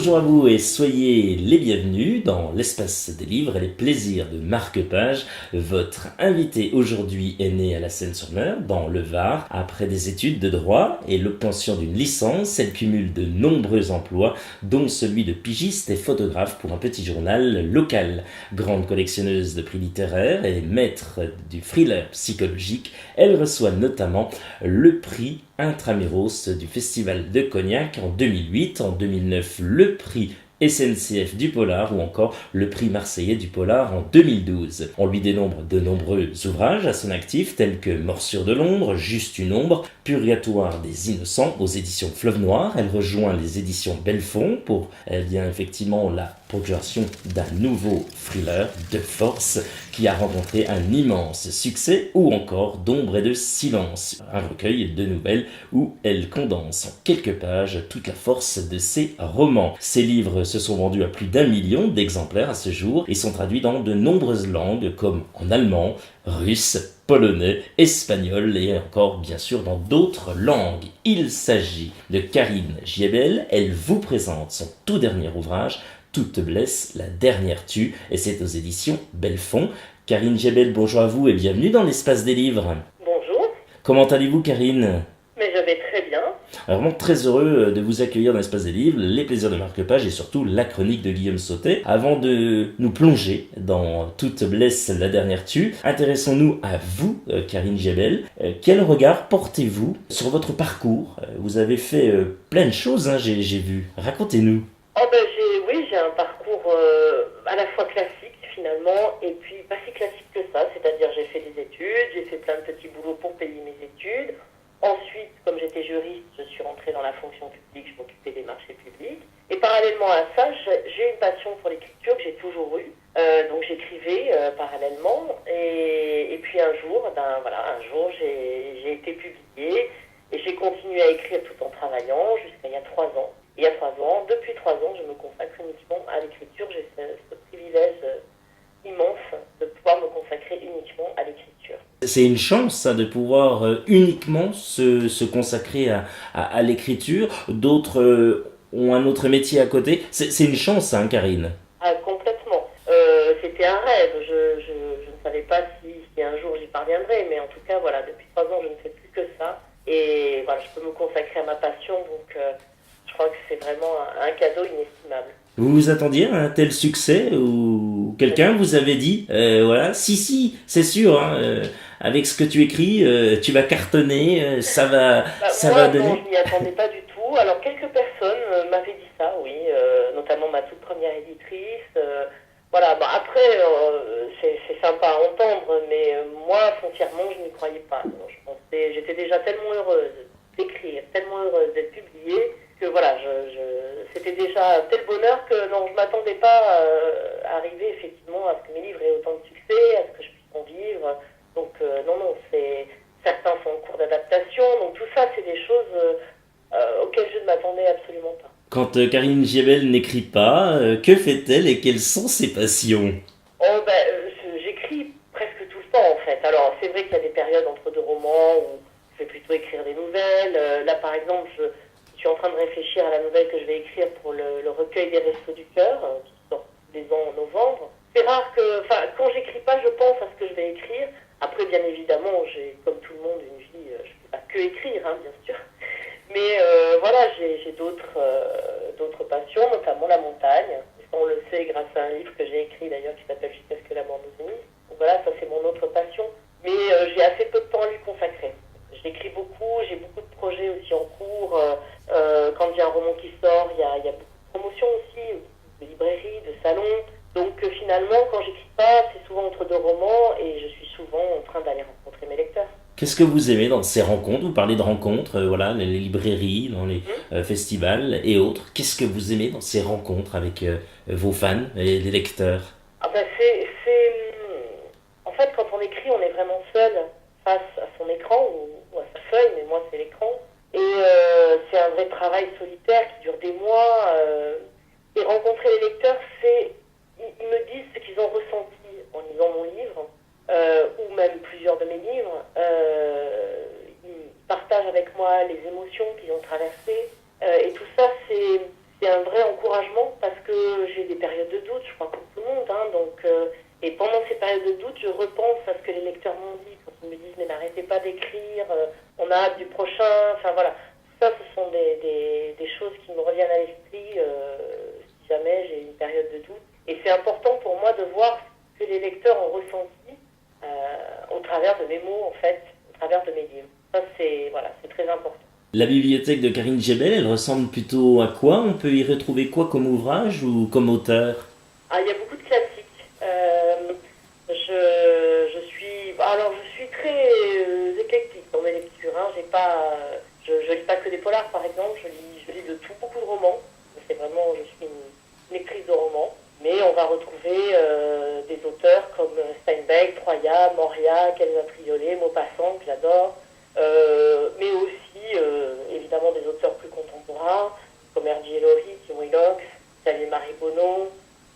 Bonjour à vous et soyez les bienvenus dans l'espace des livres et les plaisirs de marque-page. Votre invité aujourd'hui est né à la Seine-sur-Mer, dans le Var. Après des études de droit et l'obtention d'une licence, elle cumule de nombreux emplois, dont celui de pigiste et photographe pour un petit journal local. Grande collectionneuse de prix littéraires et maître du thriller psychologique, elle reçoit notamment le prix Intramuros du Festival de Cognac en 2008, en 2009 le prix SNCF du Polar ou encore le prix marseillais du Polar en 2012. On lui dénombre de nombreux ouvrages à son actif tels que Morsure de l'ombre, Juste une ombre, Purgatoire des innocents aux éditions Fleuve Noir. Elle rejoint les éditions Belfond pour effectivement la procuration d'un nouveau thriller de force qui a rencontré un immense succès, ou encore d'ombre et de silence, un recueil de nouvelles où elle condense en quelques pages toute la force de ses romans. Ses livres se sont vendus à plus d'1 million d'exemplaires à ce jour et sont traduits dans de nombreuses langues comme en allemand, russe, polonais, espagnol et encore bien sûr dans d'autres langues. Il s'agit de Karine Giebel. Elle vous présente son tout dernier ouvrage, Toute blesse, la dernière tue, et c'est aux éditions Belfond. Karine Giebel, bonjour à vous et bienvenue dans l'espace des livres. Bonjour, Comment allez-vous, Karine ? mais je vais très bien. Alors, vraiment très heureux de vous accueillir dans l'espace des livres, les plaisirs de marque-page et surtout la chronique de Guillaume Sautet. Avant de nous plonger dans Toute blesse, la dernière tue, intéressons-nous à vous, Karine Giebel. Quel regard portez-vous sur votre parcours ? Vous avez fait plein de choses, j'ai vu. Racontez-nous. J'ai un parcours à la fois classique finalement et puis pas si classique que ça, c'est-à-dire j'ai fait des études, j'ai fait plein de petits boulots pour payer mes études. Ensuite, comme j'étais juriste, je suis rentrée dans la fonction publique, je m'occupais des marchés publics. Et parallèlement à ça, j'ai une passion pour l'écriture que j'ai toujours eue. Donc j'écrivais parallèlement et puis un jour, j'ai été publiée et j'ai continué à écrire tout en travaillant jusqu'à il y a 3 ans. Et il y a 3 ans, depuis 3 ans, je me consacre uniquement à l'écriture. J'ai ce privilège immense de pouvoir me consacrer uniquement à l'écriture. C'est une chance, ça, de pouvoir uniquement se consacrer à l'écriture. D'autres ont un autre métier à côté. C'est une chance, hein, Karine. Ah, complètement. C'était un rêve. Je ne savais pas si un jour j'y parviendrais, mais en tout cas, voilà, depuis 3 ans, je ne fais plus que ça. Et voilà, je peux me consacrer à ma passion, donc je crois que c'est vraiment un cadeau inestimable. Vous vous attendiez à un tel succès ou quelqu'un vous avait dit, voilà, si, c'est sûr, hein, avec ce que tu écris, tu vas cartonner, ça va Moi, non, donner. je m'y attendais pas du tout. Alors, quelques personnes m'avaient dit ça, oui, notamment ma toute première éditrice. Après, c'est sympa à entendre, mais moi, foncièrement, je n'y croyais pas. Non, j'étais déjà tellement heureuse d'écrire, tellement heureuse d'être publiée, que voilà, c'était déjà tel bonheur que non, je m'attendais pas à arriver effectivement à ce que mes livres aient autant de succès, à ce que je puisse en vivre. Donc non, certains sont en cours d'adaptation, donc tout ça, c'est des choses auxquelles je ne m'attendais absolument pas. Quand Karine Giebel n'écrit pas, que fait-elle et quelles sont ses passions ? J'écris presque tout le temps en fait. Alors c'est vrai qu'il y a des périodes entre 2 romans où je vais plutôt écrire des nouvelles. Là par exemple, je suis en train de réfléchir à la nouvelle que je vais écrire pour le recueil des Restos du Cœur, qui sort tous les ans en novembre. C'est rare quand j'écris pas, je pense à ce que je vais écrire. Après, bien évidemment, j'ai, comme tout le monde, une vie, je ne peux pas que écrire, hein, bien sûr. Mais j'ai d'autres passions, notamment la montagne. On le sait grâce à un livre que j'ai écrit d'ailleurs qui s'appelle Jusqu'à ce que la mort nous unisse. Donc voilà, ça c'est mon autre passion. Mais j'ai assez peu de temps à lui consacrer. J'écris beaucoup, j'ai beaucoup de projets aussi en cours. Quand il y a un roman qui sort, il y a beaucoup de promotions aussi, de librairies, de salons. Donc finalement, quand j'écris pas, c'est souvent entre 2 romans et je suis souvent en train d'aller rencontrer mes lecteurs. Qu'est-ce que vous aimez dans ces rencontres ? Vous parlez de rencontres, voilà, les librairies, dans les festivals et autres. Qu'est-ce que vous aimez dans ces rencontres avec vos fans et les lecteurs ? Ah ben en fait, quand on écrit, on est vraiment seul face à son écran ou à sa feuille, mais moi c'est l'écran. Et c'est un vrai travail solitaire qui dure des mois. Et rencontrer les lecteurs, ils me disent ce qu'ils ont ressenti en lisant mon livre, ou même plusieurs de mes livres. Ils partagent avec moi les émotions qu'ils ont traversées. Et tout ça, c'est un vrai encouragement doute, je crois, comme tout le monde. Et pendant ces périodes de doute, je repense à ce que les lecteurs m'ont dit quand ils me disent mais n'arrêtez pas d'écrire, on a hâte du prochain. Enfin voilà, ça, ce sont des choses qui me reviennent à l'esprit si jamais j'ai une période de doute. Et c'est important pour moi de voir ce que les lecteurs ont ressenti au travers de mes mots, en fait, au travers de mes livres. Ça, c'est très important. La bibliothèque de Karine Jebel, elle ressemble plutôt à quoi? On peut y retrouver quoi comme ouvrage ou comme auteur? Ah, il y a beaucoup de classiques. Je suis très éclectique dans mes lectures. Hein. Je lis pas que des polars, par exemple. Je lis de tout, beaucoup de romans. Je suis une lectrice de romans. Mais on va retrouver des auteurs comme Steinbeck, Troya, Moria, Elsa Triolet, Maupassant, que j'adore. Mais aussi, évidemment, des auteurs plus contemporains, comme R.J. Ellory, Tim Willox, Xavier Marie Bonneau.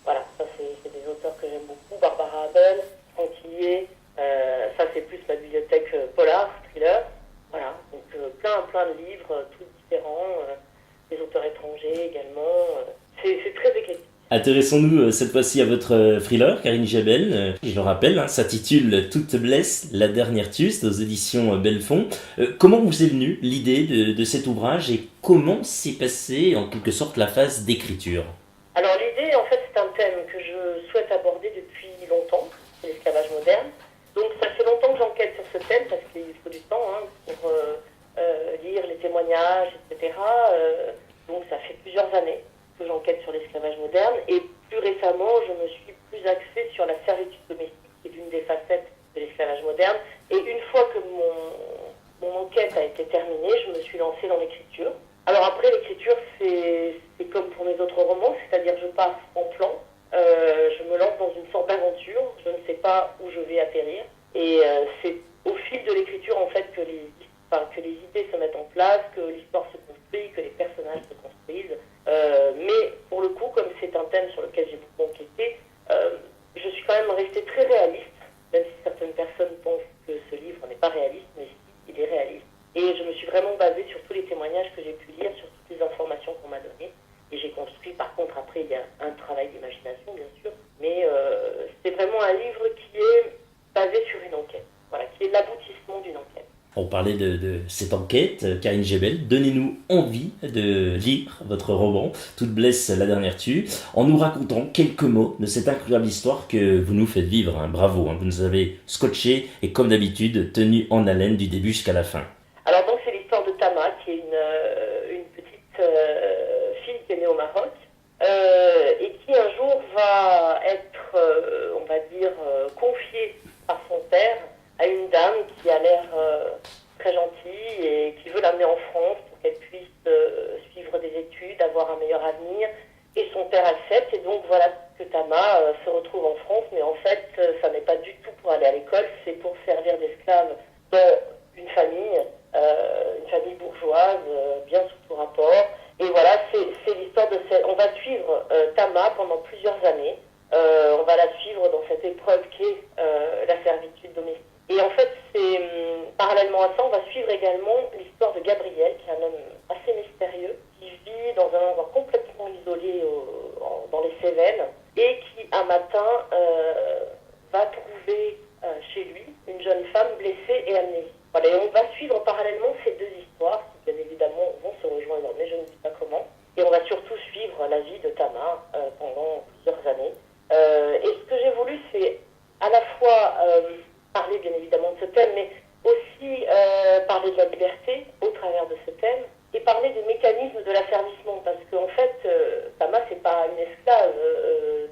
Voilà, ça c'est des auteurs que j'aime beaucoup. Barbara Abel, Franck Tillier, ça c'est plus ma bibliothèque polar, thriller. Voilà, donc plein de livres, tous différents, des auteurs étrangers également. C'est très éclectique. Intéressons-nous cette fois-ci à votre thriller, Karine Jebel. Je le rappelle, s'intitule Toute blesse, la dernière tue, c'est aux éditions Belfond. Comment vous est venue l'idée de cet ouvrage et comment s'est passée en quelque sorte la phase d'écriture? Alors l'idée, en fait, c'est un thème que je souhaite aborder depuis longtemps, c'est l'esclavage moderne. Donc ça fait longtemps que j'enquête sur ce thème parce qu'il faut du temps pour lire les témoignages, etc. Donc ça fait plusieurs années que j'enquête sur l'esclavage moderne et plus récemment, je me suis plus axée sur la servitude domestique, qui est l'une des facettes de l'esclavage moderne. Et une fois que mon enquête a été terminée, je me suis lancée dans l'écriture. Alors après, l'écriture, c'est comme pour mes autres romans, c'est-à-dire je passe en plan, je me lance dans une sorte d'aventure, je ne sais pas où je vais atterrir, et c'est au fil de l'écriture en fait que les idées se mettent en place, que l'histoire se construit, que les personnages se construisent. Mais pour le coup, comme c'est un thème sur lequel j'ai beaucoup enquêté, je suis quand même restée très réaliste, même si certaines personnes pensent que ce livre n'est pas réaliste, mais si, il est réaliste. Et je me suis vraiment basée sur tous les témoignages que j'ai pu lire, sur toutes les informations qu'on m'a données. Et j'ai construit, par contre, après, il y a un travail d'imagination, bien sûr. Mais c'est vraiment un livre qui est basé sur une enquête. Voilà, qui est l'aboutissement d'une enquête. On parlait de cette enquête, Karine Jebel. Donnez-nous envie de lire votre roman, Toute blesse, la dernière tue, en nous racontant quelques mots de cette incroyable histoire que vous nous faites vivre. Bravo, vous nous avez scotché et comme d'habitude, tenu en haleine du début jusqu'à la fin. Alors donc c'est l'histoire de Tama, qui est une petite fille qui est née au Maroc et qui un jour va être, on va dire, confiée par son père à une dame qui a l'air très gentille et qui veut l'amener en France pour qu'elle puisse suivre des études, avoir un meilleur avenir. Et son père accepte et donc voilà que Tama se retrouve en France, mais en fait ça n'est pas du tout pour aller à l'école, c'est pour servir d'esclave dans une famille bourgeoise, bien sous tout rapport. Et voilà, c'est l'histoire de on va suivre Tama pendant plusieurs années. On va la suivre dans cette épreuve qu'est la servitude domestique. Et en fait, parallèlement à ça, on va suivre également l'histoire de Gabriel, qui est un homme assez mystérieux, qui vit dans un endroit complètement isolé dans les Cévennes, et qui, un matin, va trouver chez lui une jeune femme blessée et amnésique. Voilà, et on va suivre parallèlement ces deux histoires, qui bien évidemment vont se rejoindre, mais je ne sais pas comment. Et on va surtout suivre la vie de Tama pendant plusieurs années. Et ce que j'ai voulu, c'est à la fois parler bien évidemment de ce thème, mais aussi parler de la liberté au travers de ce thème, et parler des mécanismes de l'asservissement, parce qu'en fait, Tama, c'est pas une esclave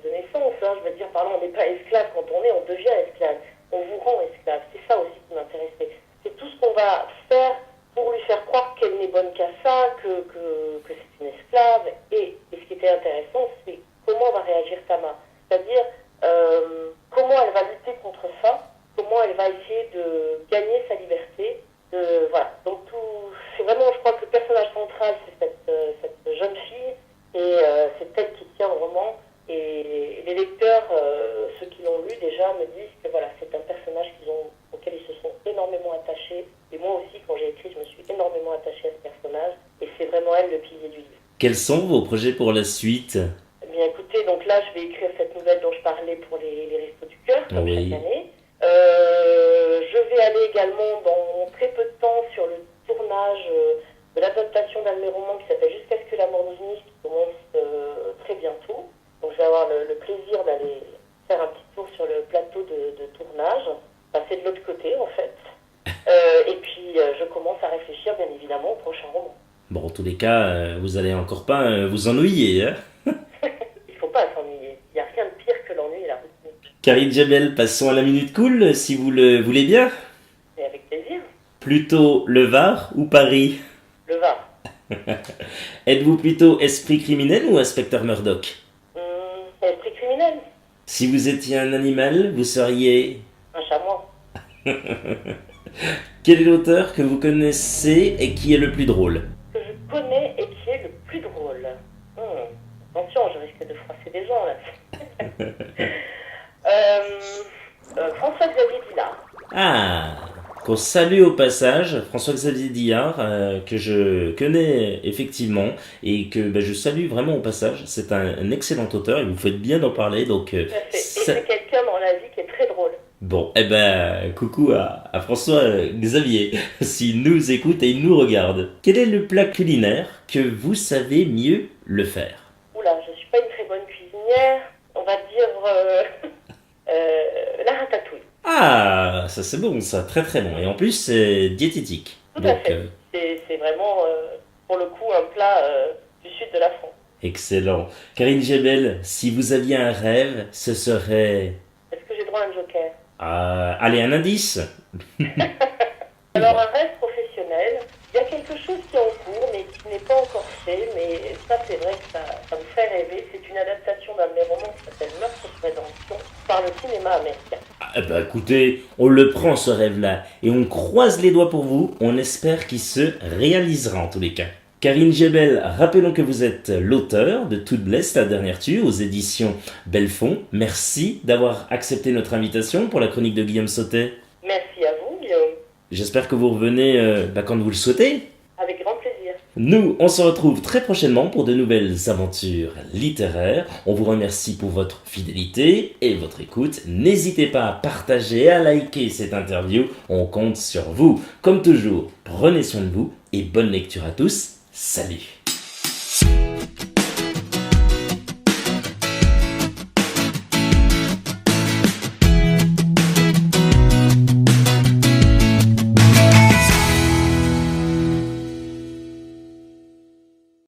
de naissance, je veux dire, par là, on n'est pas esclave quand on est, on devient esclave. On vous rend esclave. C'est ça aussi qui m'intéressait. C'est tout ce qu'on va faire pour lui faire croire qu'elle n'est bonne qu'à ça, que c'est une esclave. Et ce qui était intéressant, c'est comment va réagir Tama. C'est-à-dire, comment elle va lutter contre ça, comment elle va essayer de gagner sa liberté. Voilà. Donc, c'est vraiment, je crois que le personnage central, c'est cette jeune fille, et c'est elle qui tient le roman. Et les lecteurs, ceux qui l'ont lu déjà, me disent que voilà, c'est un personnage auquel ils se sont énormément attachés. Et moi aussi, quand j'ai écrit, je me suis énormément attachée à ce personnage. Et c'est vraiment elle le pilier du livre. Quels sont vos projets pour la suite? Eh bien, écoutez, donc donc là, je vais écrire cette nouvelle dont je parlais pour les Restos du Cœur, comme Oui. chaque année. Je vais aller également dans très peu de temps sur le tournage de l'adaptation d'un de mes romans qui s'appelle Jusqu'à ce que la mort nous unisse, qui commence très bientôt. Donc je vais avoir le plaisir d'aller faire un petit tour sur le plateau de tournage, passer de l'autre côté en fait. Et puis je commence à réfléchir bien évidemment au prochain roman. Bon, en tous les cas, vous allez encore pas vous ennuyer, hein. Il faut pas s'ennuyer. Il n'y a rien de pire que l'ennui et la routine. Karine Jebel, passons à la minute cool, si vous le voulez bien. Et avec plaisir. Plutôt le Var ou Paris? Le Var. Êtes-vous plutôt esprit criminel ou inspecteur Murdoch? Esprit criminel. Si vous étiez un animal, vous seriez... Un chamois. Quel est l'auteur que vous connaissez et qui est le plus drôle? Que je connais et qui est le plus drôle. Attention, je risque de froisser des gens là. François-Xavier Dillard. Ah, qu'on salue au passage, François-Xavier Dillard, que je connais effectivement et que je salue vraiment au passage. C'est un excellent auteur et vous faites bien d'en parler. Donc, Tout à fait. Et c'est quelqu'un dans la vie qui est très drôle. Bon, coucou à François-Xavier, s'il nous écoute et il nous regarde. Quel est le plat culinaire que vous savez mieux le faire? Oula, je suis pas une très bonne cuisinière. On va dire la ratatouille. Ah, ça c'est bon, ça, très très bon. Et en plus, c'est diététique. Tout à fait. C'est vraiment, pour le coup, un plat du sud de la France. Excellent. Karine Jebel, si vous aviez un rêve, ce serait... Est-ce que j'ai droit à un joker? Allez, un indice. Alors, un rêve professionnel, il y a quelque chose qui est en cours, mais qui n'est pas encore fait, mais ça, c'est vrai que ça me fait rêver. C'est une adaptation d'un de mes romans qui s'appelle Meurtre sur Rédemption par le cinéma américain. Écoutez, on le prend ce rêve-là, et on croise les doigts pour vous, on espère qu'il se réalisera en tous les cas. Karine Jebel, rappelons que vous êtes l'auteur de Toute Blesse, la dernière tue, aux éditions Belfond. Merci d'avoir accepté notre invitation pour la chronique de Guillaume Sautet. Merci à vous, Guillaume. J'espère que vous revenez quand vous le souhaitez. Avec grand plaisir. Nous, on se retrouve très prochainement pour de nouvelles aventures littéraires. On vous remercie pour votre fidélité et votre écoute. N'hésitez pas à partager, à liker cette interview. On compte sur vous. Comme toujours, prenez soin de vous et bonne lecture à tous. Salut!